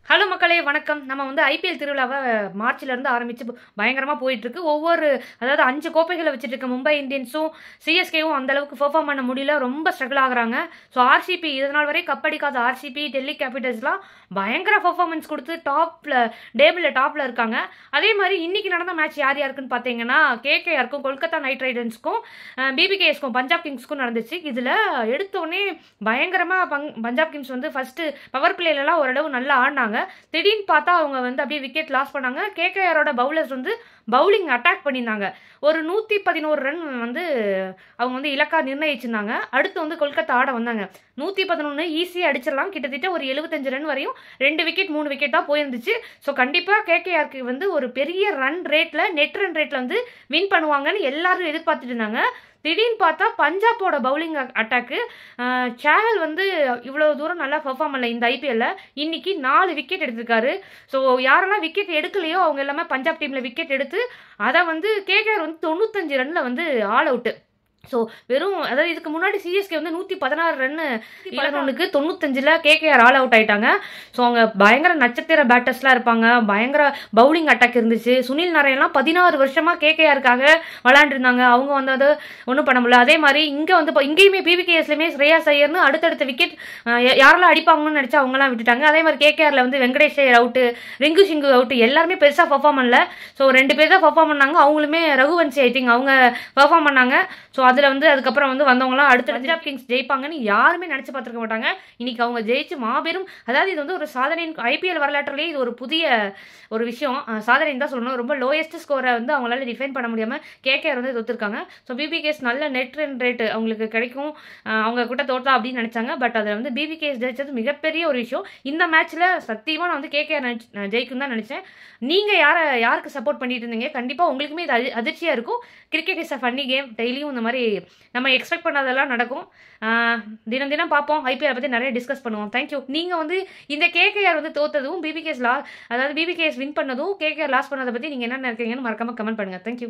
Hello மக்களே வணக்கம். நம்ம வந்து ஐபிஎல் திருவிழாவ மார்ச்லேருந்து ஆரம்பிச்சு பயங்கரமா போயிட்டுருக்கு. அதாவது 5 கோப்பைகள வச்சுட்டு இருக்க மும்பை இந்தியன்ஸும், சிஎஸ்கேவும் அந்த அளவுக்கு பெர்ஃபார்ம் பண்ண முடியல. ரொம்ப ஸ்ட்ரகிள் ஆகுறாங்க. ஸோ ஆர்சிபி இதுநாள் வரை கப் அடிக்காத ஆர்சிபி, டெல்லி கேபிட்டல்ஸ்லாம் பயங்கர பெர்ஃபார்மன்ஸ் குடுத்து டேபிள்ல இருக்காங்க. அதே மாரி இன்னைக்கு நடந்த மேட்ச் யார் யாருக்குன்னு பார்த்தீங்கன்னா, கேகேஆருக்கும், கொல்கத்தா நைட் ரைடர்ஸ்க்கும், பிபிகேஎஸ்க்கும், பஞ்சாப் கிங்ஸ்க்கும் நடந்துச்சு. இதுல எடுத்தோனே பயங்கரமா பஞ்சாப் கிங்ஸ் வந்து ஃபர்ஸ்ட் பவர் பிளேலலாம் ஓரளவு நல்லா ஆடினாங்க. திடீர்னு பார்த்தா அவங்க வந்து அப்படியே விக்கெட் லாஸ் பண்ணாங்க. கேகேஆரோட பவுலர்ஸ் வந்து பவுலிங் அட்டாக் பண்ணியிருந்தாங்க. ஒரு 111 ரன் வந்து அவங்க வந்து இலக்கா நிர்ணயிச்சிருந்தாங்க. அடுத்து வந்து கொல்கத்தா ஆட வந்தாங்க. 111 ஈஸியாக அடிச்சிடலாம். கிட்டத்தட்ட ஒரு 75 ரன் வரையும் 2 விக்கெட் 3 விக்கெட் தான் போயிருந்துச்சு. ஸோ கண்டிப்பாக கேகேஆருக்கு வந்து ஒரு பெரிய நெட் ரன் ரேட்ல வந்து வின் பண்ணுவாங்கன்னு எல்லாரும் எதிர்பார்த்துட்டு இருந்தாங்க. திடீர்னு பார்த்தா பஞ்சாபோட பவுலிங் அட்டாக்கு சேகல் வந்து இவ்வளோ தூரம் நல்லா பெர்ஃபார்ம் பண்ணல இந்த ஐபிஎல்ல. இன்னைக்கு 4 விக்கெட் எடுத்திருக்காரு. ஸோ யாரெல்லாம் விக்கெட் எடுக்கலையோ அவங்க எல்லாமே பஞ்சாப் டீம்ல விக்கெட் எடுத்து அதை வந்து கேகேஆர் வந்து 95 ரன்ல வந்து ஆல் அவுட்டு. ஸோ அதாவது இதுக்கு முன்னாடி சிஎஸ்கே வந்து 116 ரன்னு 11க்கு 95ல் கேகேஆர் ஆல் அவுட் ஆயிட்டாங்க. ஸோ அவங்க பயங்கர நட்சத்திர பேட்டர்ஸ்லாம் இருப்பாங்க. பயங்கர பவுலிங் அட்டாக் இருந்துச்சு. சுனில் நாராயண்லாம் 16 வருஷமா கேகேஆருக்காக விளையாண்டுருந்தாங்க. அவங்க வந்து அது ஒன்றும் பண்ண முடியல. அதே மாதிரி இங்கேயுமே பிபிகேஎஸ்லையுமே ஸ்ரேயாஸ் ஐயர்னு அடுத்தடுத்த விக்கெட் யாரெல்லாம் அடிப்பாங்கன்னு நினச்சா அவங்கலாம் விட்டுட்டாங்க. அதே மாதிரி கேகேஆரில் வந்து வெங்கடேஷ் ஐயர் அவுட்டு, ரிங்கு சிங்கு அவுட்டு, எல்லாருமே பெருசாக பெர்ஃபார்ம் பண்ணல. ஸோ 2 பேர் தான் பெர்ஃபார்ம் பண்ணாங்க. அவங்களுமே ரகுவன்சி ஐ திங்க் அவங்க பெர்ஃபார்ம் பண்ணாங்க. ஸோ அதில் வந்து அதுக்கப்புறம் வந்து வந்தவங்களாம் அடுத்த பஞ்சாப் கிங்ஸ் ஜெயிப்பாங்கன்னு யாருமே நினச்சி பார்த்துருக்க மாட்டாங்க. இன்னைக்கு அவங்க ஜெயிச்சு மாபெரும், அதாவது இது வந்து ஒரு சாதனை. ஐபிஎல் வரலாற்றுலேயே இது ஒரு புதிய ஒரு விஷயம், சாதனைன்னு தான் சொல்லணும். ரொம்ப லோயஸ்ட் ஸ்கோரை வந்து அவங்களால டிஃபைன் பண்ண முடியாமல் கேகேஆர் வந்து தோத்துருக்காங்க. ஸோ பிபிகேஎஸ் நல்ல நெட் ரன் ரேட்டு அவங்களுக்கு கிடைக்கும், அவங்க கிட்ட தோற்றா அப்படின்னு நினச்சாங்க. பட் அதில் வந்து பிபிகேஎஸ் ஜெயிச்சது மிகப்பெரிய ஒரு விஷயம். இந்த மேட்ச்சில் சத்தியமாக நான் வந்து கேகேஆர் ஜெயிக்கும் தான் நினச்சேன். நீங்கள் யாருக்கு சப்போர்ட் பண்ணிட்டு இருந்தீங்க? கண்டிப்பாக உங்களுக்குமே இது அதிர்ச்சியாக இருக்கும். Cricket is a funny game. டெய்லியும் இந்த மாதிரி நம்ம எக்ஸ்பெக்ட் பண்ணாதெல்லாம் நடக்கும். தினம் தினம் பார்ப்போம். ஐபிஎல் பற்றி நிறைய டிஸ்கஸ் பண்ணுவோம். தேங்க்யூ. நீங்கள் வந்து இந்த கேகேஆர் வந்து தோத்ததும், பிபிகேஎஸ் வின் பண்ணதும், கேகேஆர் லாஸ் பண்ணதை பற்றி நீங்கள் என்ன நினைக்கிறீங்கன்னு மறக்காம கமெண்ட் பண்ணுங்கள். தேங்க்யூ.